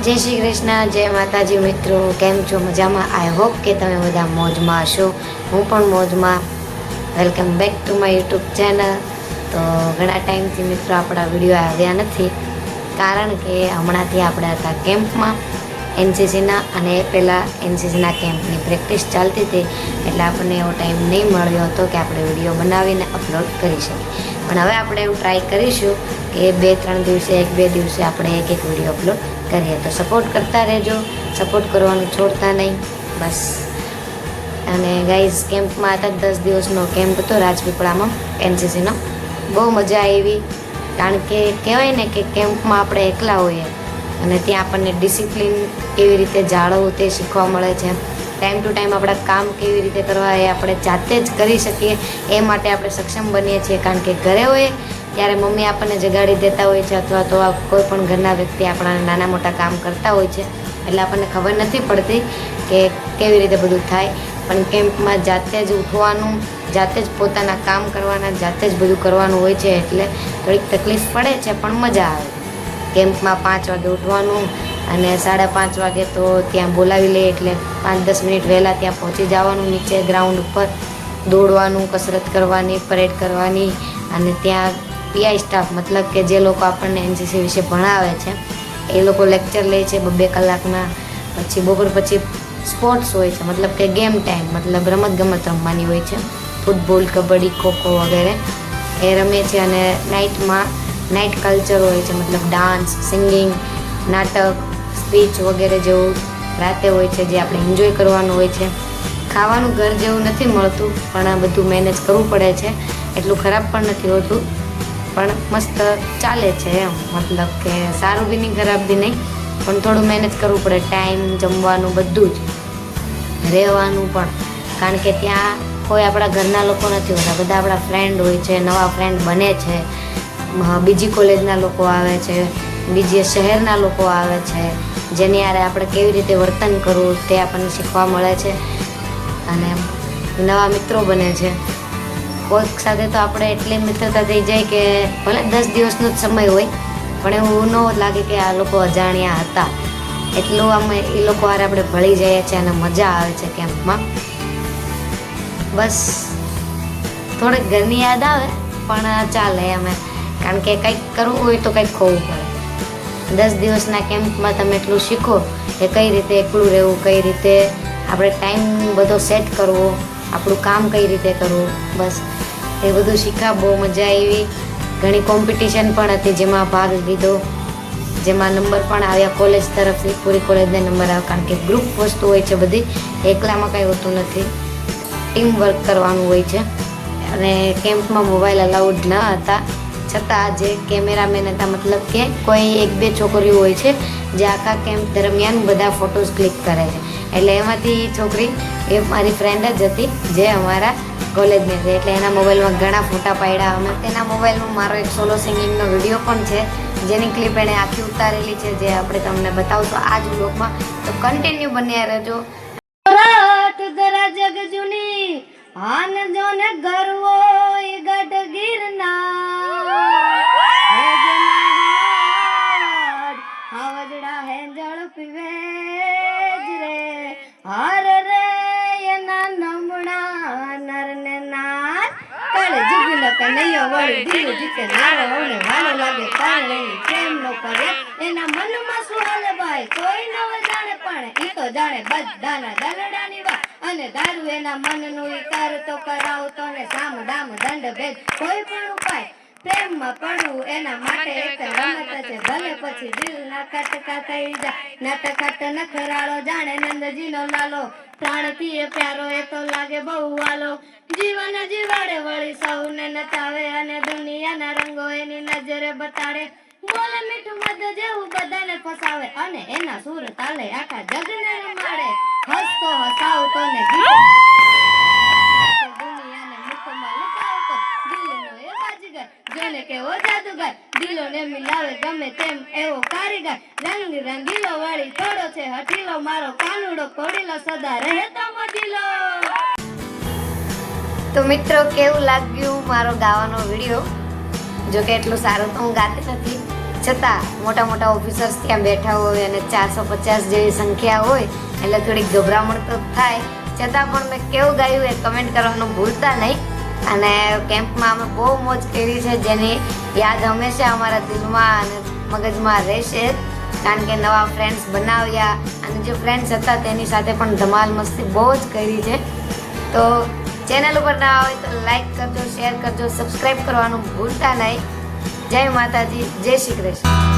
જય શ્રી કૃષ્ણ, જય માતાજી મિત્રો, કેમ છો? મજામાં? આઈ હોપ કે તમે બધા મોજમાં હશો. હું પણ મોજમાં. Welcome back to my YouTube channel. તો ઘણા ટાઈમથી મિત્રો આપણા વિડીયો આવ્યા નથી, કારણ કે હમણાંથી આપણે હતા કેમ્પમાં એનસીસીના, અને એ પહેલાં એનસીસીના કેમ્પની પ્રેક્ટિસ ચાલતી હતી, એટલે આપણને એવો ટાઈમ નહીં મળ્યો હતો કે આપણે વિડીયો બનાવીને અપલોડ કરી શકીએ. પણ હવે આપણે એવું ટ્રાય કરીશું કે 2-3 દિવસે, 1-2 દિવસે આપણે એક વિડીયો અપલોડ કરીએ. તો સપોર્ટ કરતા રહેજો, સપોર્ટ કરવાનું છોડતા નહીં બસ. અને ગાઈઝ, કેમ્પમાં હતા 10 દિવસનો કેમ્પ હતો રાજપીપળામાં એનસીસીનો. બહુ મજા આવી, કારણ કે કહેવાય ને કે કેમ્પમાં આપણે એકલા હોઈએ અને ત્યાં આપણને ડિસિપ્લિન કેવી રીતે જાળવવું તે શીખવા મળે છે. ટાઈમ ટુ ટાઈમ આપણા કામ કેવી રીતે કરવા એ આપણે જાતે જ કરી શકીએ, એ માટે આપણે સક્ષમ બનીએ છીએ. કારણ કે ઘરે હોઈએ ત્યારે મમ્મી આપણને જગાડી દેતા હોય છે, અથવા તો કોઈ પણ ઘરના વ્યક્તિ આપણા નાના મોટા કામ કરતા હોય છે, એટલે આપણને ખબર નથી પડતી કે કેવી રીતે બધું થાય. પણ કેમ્પમાં જાતે જ ઉઠવાનું, જાતે જ પોતાના કામ કરવાના, જાતે જ બધું કરવાનું હોય છે, એટલે થોડીક તકલીફ પડે છે પણ મજા આવે. કેમ્પમાં 5 વાગે ઉઠવાનું અને 5:30 વાગે તો ત્યાં બોલાવી લે, એટલે 5-10 મિનિટ વહેલાં ત્યાં પહોંચી જવાનું. નીચે ગ્રાઉન્ડ ઉપર દોડવાનું, કસરત કરવાની, પરેડ કરવાની. અને ત્યાં પીઆઈ સ્ટાફ, મતલબ કે જે લોકો આપણને એનસીસી વિશે ભણાવે છે, એ લોકો લેક્ચર લે છે 2 કલાકના. પછી બપોર પછી સ્પોર્ટ્સ હોય છે, મતલબ કે ગેમ ટાઈમ, મતલબ રમતગમત રમવાની હોય છે. ફૂટબોલ, કબડ્ડી, ખોખો વગેરે એ રમે છે. અને નાઇટ કલ્ચર હોય છે, મતલબ ડાન્સ, સિંગિંગ, નાટક, સ્પીચ વગેરે જેવું રાતે હોય છે, જે આપણે એન્જોય કરવાનું હોય છે. ખાવાનું ઘર જેવું નથી મળતું, પણ આ બધું મેનેજ કરવું પડે છે. એટલું ખરાબ પણ નથી હોતું, પણ મસ્ત ચાલે છે એમ. મતલબ કે સારું બી નહીં, ખરાબ બી નહીં, પણ થોડું મેનેજ કરવું પડે. ટાઈમ, જમવાનું, બધું જ, રહેવાનું પણ. કારણ કે ત્યાં કોઈ આપણા ઘરના લોકો નથી હોતા, બધા આપણા ફ્રેન્ડ હોય છે, નવા ફ્રેન્ડ બને છે. બીજી કોલેજના લોકો આવે છે, બીજી શહેરના લોકો આવે છે, જેની હારે આપણે કેવી રીતે વર્તન કરવું તે આપણને શીખવા મળે છે. અને નવા મિત્રો બને છે. કોઈક સાથે તો આપણે એટલી મિત્રતા થઈ જાય કે ભલે 10 દિવસનો જ સમય હોય, પણ એવું ન લાગે કે આ લોકો અજાણ્યા હતા. એટલું આમ એ લોકો હારે આપણે ભળી જઈએ છીએ અને મજા આવે છે કેમ્પમાં. બસ થોડીક ઘરની યાદ આવે પણ ચાલે અમે, કારણ કે કંઈક કરવું હોય તો કંઈક ખોવું પડે. 10 દિવસના કેમ્પમાં તમે એટલું શીખો કે કઈ રીતે એકલું રહેવું, કઈ રીતે આપણે ટાઈમ બધો સેટ કરવો, આપણું કામ કઈ રીતે કરવું. બસ એ બધું શીખા. બહુ મજા આવી. ઘણી કોમ્પિટિશન પણ હતી જેમાં ભાગ લીધો, જેમાં નંબર પણ આવ્યા કોલેજ તરફથી. પૂરી કોલેજને નંબર આવ્યા, કારણ કે ગ્રુપ વસ્તુ હોય છે બધી, એકલામાં કંઈ હોતું નથી. ટીમ વર્ક કરવાનું હોય છે. અને કેમ્પમાં મોબાઈલ અલાઉડ ન હતા, છતાં જે કેમેરામેન હતા, મતલબ કે કોઈ 1-2 છોકરીઓ હોય છે જે આખા કેમ્પ દરમિયાન બધા ફોટોઝ ક્લિક કરે છે. એટલે એમાંથી છોકરી એ મારી ફ્રેન્ડ જ હતી, જે અમારા કોલેજની હતી. એટલે એના મોબાઈલમાં ઘણા ફોટા પાડ્યા અમે. તેના મોબાઈલમાં મારો એક સોલો સિંગિંગનો વિડીયો પણ છે, જેની ક્લિપ એણે આખી ઉતારેલી છે, જે આપણે તમને બતાવશું આ જ બ્લોગમાં. તો કન્ટિન્યુ બન્યા રહેજો. જગ જૂની આન જોને ગરવો ગઢ ગિરનાર, હાવજડા હે જળ પીવે રે, હાર રે એના નમણા નર ને નાર, કાળે જીભી ન કનૈયો વળી દિલ જીતે નારો ઓને વાલો લાગે કાળે પ્રેમ નો કરે એના મનમાં શું હાલે ભાઈ કોઈ ન જાણે, પણ ઈ તો જાણે બધાના દલડાની વાત. અને દારૂ એના મનનું ઈકાર તો કરાવતો ને સામ દામ દંડ ભેદ કોઈ પણ ઉપાય પ્રેમમાં પડવું એના માટે એક રમત છે. ભલે પછી દિલ ના કટકા થઈ જાય, નટખટ નખરાળો જાણે નંદજીનો લાલો, પ્રાણથી એ પ્યારો એ તો લાગે બહુ વાલો. જીવન જીવાડે વળી સૌને નચાવે, અને દુનિયાના રંગો એની નજરે બતાડે. બોલે મીઠું મધ જેવું બધાને ફસાવે, અને એના સુર તાલે આખા જગને રમાડે. હસતો હસાવતો ને દુનિયાને મુખમાં લગાવતો, દિલનો એ બાજીગર જોને કેવો જાદુગર, દિલોને મિલાવે ગમે તેમ એવો કારીગર. રંગ રંગીલો વાળી થોડો છે હઠીલો, મારો કાનુડો કોડીલો સદા રહેતો મદીલો. તો મિત્રો, કેવું લાગ્યું મારો ગાવાનો વિડીયો? જો કે એટલું સારું તો હું ગાતી નથી, છતાં મોટા મોટા ઓફિસર્સ ત્યાં બેઠા હોય અને 450 જેવી સંખ્યા હોય એટલે થોડીક ગભરામણ તો થાય. છતાં પણ મેં કેવું ગાયું એ કમેન્ટ કરવાનું ભૂલતા નહીં. અને કેમ્પમાં અમે બહુ મોજ કરી છે, જેની યાદ હંમેશા અમારા દિલમાં અને મગજમાં રહેશે, કારણ કે નવા ફ્રેન્ડ્સ બનાવ્યા અને જે ફ્રેન્ડ્સ હતા તેની સાથે પણ ધમાલ મસ્તી બહુ જ કરી છે. તો ચેનલ ઉપર ના હોય તો લાઈક કરજો, શેર કરજો, સબસ્ક્રાઈબ કરવાનું ભૂલતા નહીં. જય માતાજી, જય શ્રી કૃષ્ણ.